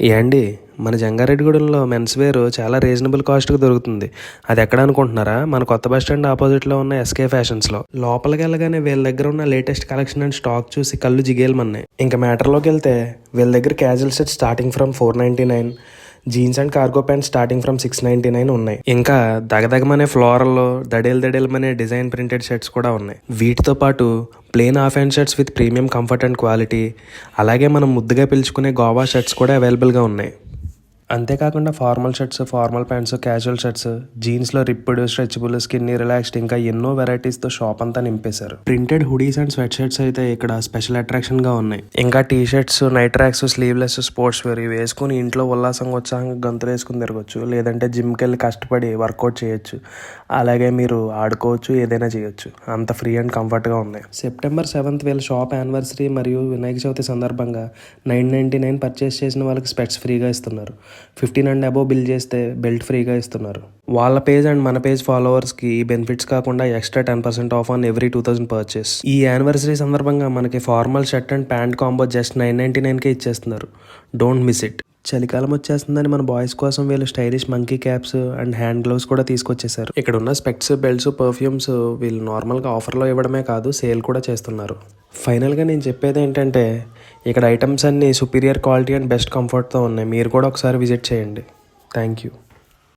ఏండి మన జంగారెడ్డిగూడెంలో men's wear చాలా రీజనబుల్ కాస్ట్కి దొరుకుతుంది. అది ఎక్కడ అనుకుంటున్నారా? మన కొత్త బస్ స్టాండ్ ఆపోజిట్లో ఉన్న ఎస్కే ఫ్యాషన్స్లో. లోపలికి వెళ్ళగానే వీళ్ళ దగ్గర ఉన్న లేటెస్ట్ కలెక్షన్ అండ్ స్టాక్ చూసి కళ్ళు జిగేలమన్నాయి. ఇంకా మ్యాటర్లోకి వెళ్తే వీళ్ళ దగ్గర casual set starting from 499, jeans and cargo pant starting from 699 ఉన్నాయి. ఇంకా దగదగమనే ఫ్లోరల్లో దడేలమనే డిజైన్ ప్రింటెడ్ షర్ట్స్ కూడా ఉన్నాయి. వీటితో పాటు plain half hand shirts with premium comfort and quality, అలాగే మనం ముద్దుగా పిలుచుకునే గోవా షర్ట్స్ కూడా అవైలబుల్గా ఉన్నాయి. అంతేకాకుండా formal shirts, formal pants, casual shirts, జీన్స్లో రిప్డ్, స్ట్రెచబుల్, స్కిన్నీ, రిలాక్స్డ్ ఇంకా ఎన్నో వెరైటీస్తో షాప్ అంతా నింపేశారు. Printed hoodies and sweatshirts అయితే ఇక్కడ స్పెషల్ అట్రాక్షన్గా ఉన్నాయి. ఇంకా T shirts, night tracks, sleeveless, sportswear ఇవి వేసుకుని ఇంట్లో ఉల్లాసంగా ఉత్సాహంగా గంతులు వేసుకుని తిరగచ్చు. లేదంటే జిమ్కి వెళ్ళి కష్టపడి వర్కౌట్ చేయొచ్చు. అలాగే మీరు ఆడుకోవచ్చు, ఏదైనా చేయొచ్చు. అంత ఫ్రీ అండ్ కంఫర్ట్గా ఉన్నాయి. September 7th వీళ్ళ షాప్ యానివర్సరీ మరియు వినాయక చవితి సందర్భంగా 999 పర్చేస్ చేసిన వాళ్ళకి స్పెట్స్ ఫ్రీగా ఇస్తున్నారు. 15 అండ్ అబోవ్ బిల్ చేస్తే బెల్ట్ ఫ్రీగా ఇస్తున్నారు. వాళ్ళ పేజ్ అండ్ మన పేజ్ ఫాలోవర్స్కి ఈ బెనిఫిట్స్ కాకుండా extra 10% off on every 2000 purchase. ఈ యానివర్సరీ సందర్భంగా మనకి formal shirt and pant combo just 999కే ఇచ్చేస్తున్నారు. Don't miss it. చలికాలం వచ్చేస్తుందని మన బాయ్స్ కోసం వీళ్ళు stylish monkey caps and hand gloves కూడా తీసుకొచ్చేసారు. ఇక్కడ ఉన్న స్పెక్ట్స్, బెల్ట్స్, పర్ఫ్యూమ్స్ వీళ్ళు నార్మల్గా ఆఫర్లో ఇవ్వడమే కాదు, సేల్ కూడా చేస్తున్నారు. ఫైనల్గా నేను చెప్పేది ఏంటంటే ఇక్కడ ఐటమ్స్ అన్నీ సుపీరియర్ క్వాలిటీ అండ్ బెస్ట్ కంఫర్ట్తో ఉన్నాయి. మీరు కూడా ఒకసారి విజిట్ చేయండి. Thank you.